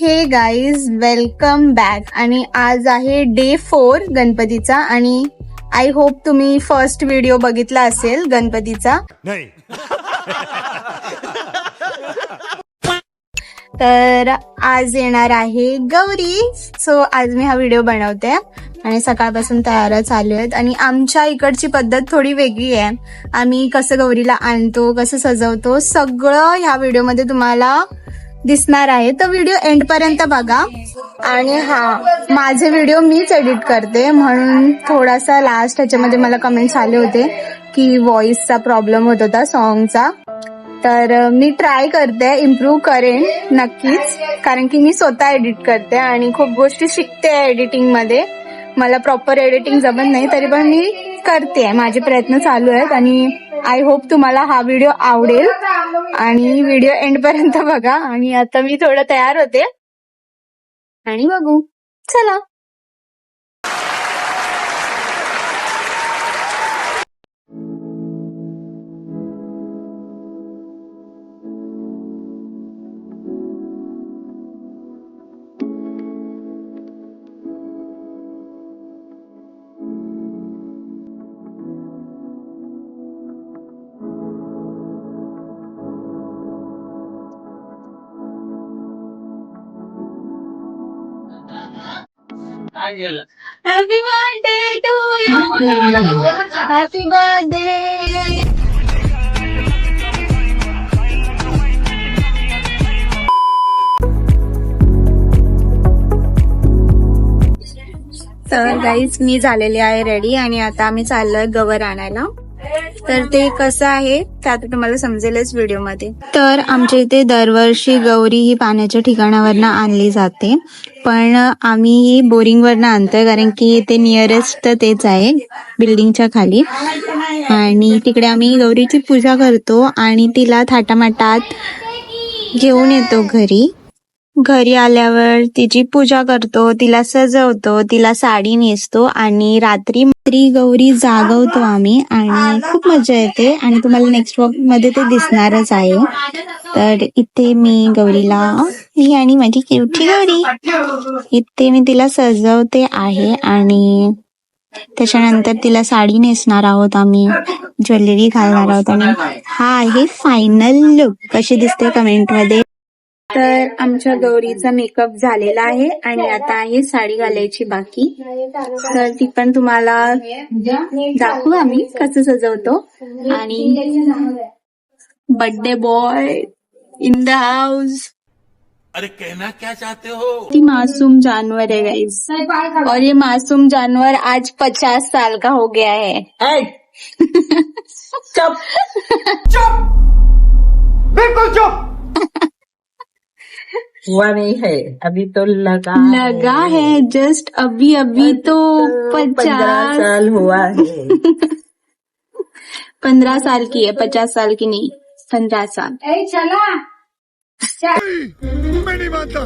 हे guys welcome back. आणि आज आहे डे 4 गणपतीचा आणि आय होप तुम्ही फर्स्ट व्हिडिओ बघितला असेल गणपतीचा. तर आज येणार आहे गौरी. सो आज मी हा व्हिडिओ बनवते आणि सकाळपासून तयाऱ्या चालू आहेत. आणि आमच्या इकडची पद्धत थोडी वेगळी आहे. आम्ही कसं गौरीला आणतो, कसं सजवतो, सगळं ह्या व्हिडिओमध्ये तुम्हाला दिसणार आहे. तर व्हिडिओ एंड पर्यंत बघा. आणि माझे व्हिडिओ मीच एडिट करते म्हणून थोडासा लास्ट ह्याच्यामध्ये मला कमेंट्स आले होते की व्हॉइसचा प्रॉब्लेम होत होता सॉन्गचा. तर मी ट्राय करते, इम्प्रूव्ह करेन नक्कीच, कारण की मी स्वतः एडिट करते आणि खूप गोष्टी शिकते एडिटिंग मध्ये. मला प्रॉपर एडिटिंग जमत नाही, तरी पण मी करते, माझे प्रयत्न चालू आहेत. आणि आय होप तुम्हाला हा व्हिडिओ आवडेल आणि व्हिडिओ एंड पर्यंत बघा. आणि आता मी थोडं तयार होते आणि बघू, चला. Happy birthday to you. Happy birthday. तर गाईज मी झालेली आहे रेडी आणि आता आम्ही चाललोय गवर आणायला. तर ते कसं आहे ते आता तुम्हाला समजेलच व्हिडिओमध्ये. तर आमच्या इथे दरवर्षी गौरी ही पाण्याच्या ठिकाणावरनं आणली जाते, पण आम्ही बोरिंगवरनं आणतोय कारण की इथे नियरेस्ट तेच आहे बिल्डिंगच्या खाली. आणि तिकडे आम्ही गौरीची पूजा करतो आणि तिला थाटामाटात घेऊन येतो घरी. घरी आल्यावर तिची पूजा करतो, तिला सजवतो, तिला साडी नेसतो आणि रात्री गौरी जागवतो आम्ही आणि खूप मजा येते. आणि तुम्हाला नेक्स्ट व्लॉग मध्ये ते दिसणारच आहे. तर इथे मी गौरीला, मी आणि माझी क्यूटी गौरी, इथे मी तिला सजवते आहे आणि त्याच्यानंतर तिला साडी नेसणार आहोत आम्ही, ज्वेलरी घालणार आहोत. आणि हा आहे फायनल लुक. कशी दिसते कमेंट मध्ये. तर आमच्या गौरीचा मेकअप झालेला आहे आणि आता आहे साडी घालायची बाकी. तर ती पण तुम्हाला दाखवू आम्ही कसं सजवतो. आणि birthday boy in the house. अरे कहना क्या चाहते हो? ती मासूम जानवर है गाइस, और ये मासूम जानवर आज 50 साल का हो गया है. चुप चुप, बिल्कुल चुप. हुआ नहीं है अभी तो लगा है जस्ट अभी अभी तो 15 साल हुआ है. 15 साल की है, 50 साल की नहीं, 15 साल. मैं नहीं मानता.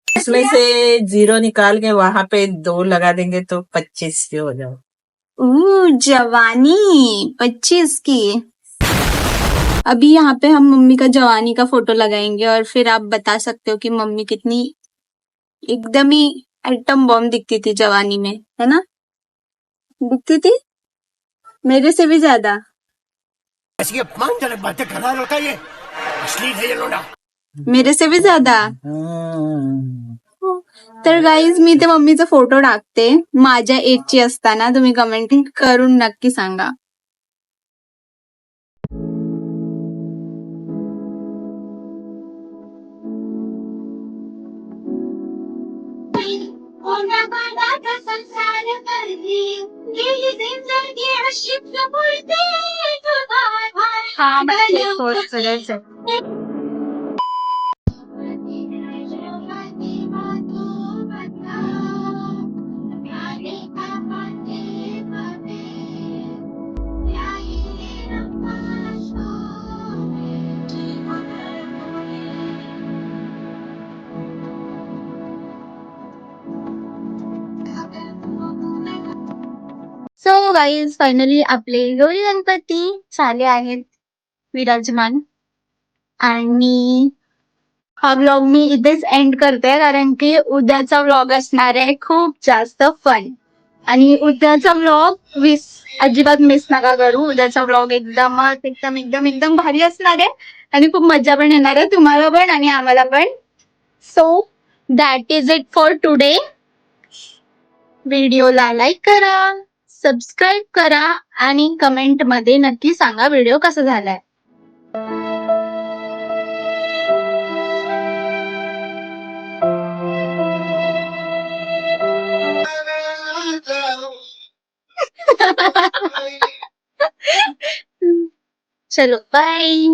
इसमें से 0 निकाल के वहाँ पे 2 लगा देंगे तो 25 की हो जाओ. जवानी 25 की. अभी यहाँ पे हम मम्मी का जवानी का फोटो लगाएंगे और फिर आप बता सकते हो कि मम्मी कितनी एकदम ही एटम बॉम्ब दिखती थी जवानी में, है ना? दिखती थी मेरे से भी ज्यादा. ऐसी अपमानजनक बातें कर रहा होता ये अश्लील है ये लोड़ा. मेरे से भी ज्यादा. तर गाईज मी ते मम्मीचा फोटो टाकते माझ्या एजची असताना. तुम्ही कमेंट करून नक्की सांगा. सो गाईज फायनली आपले गौरी गणपती झाले आहेत विराजमान. आणि हा व्लॉग मी इथेच एंड करते, कारण की उद्याचा व्लॉग असणार आहे खूप जास्त फन. आणि उद्याचा व्लॉग अजिबात मिस नका करू. उद्याचा व्लॉग एकदम एकदम एकदम एकदम भारी असणार आहे आणि खूप मजा पण येणार आहे तुम्हाला पण आणि आम्हाला पण. So that is it for today. व्हिडिओला लाईक करा, सबस्क्राईब करा आणि कमेंट मध्ये नक्की सांगा व्हिडिओ कसा झालाय. चलो बाय.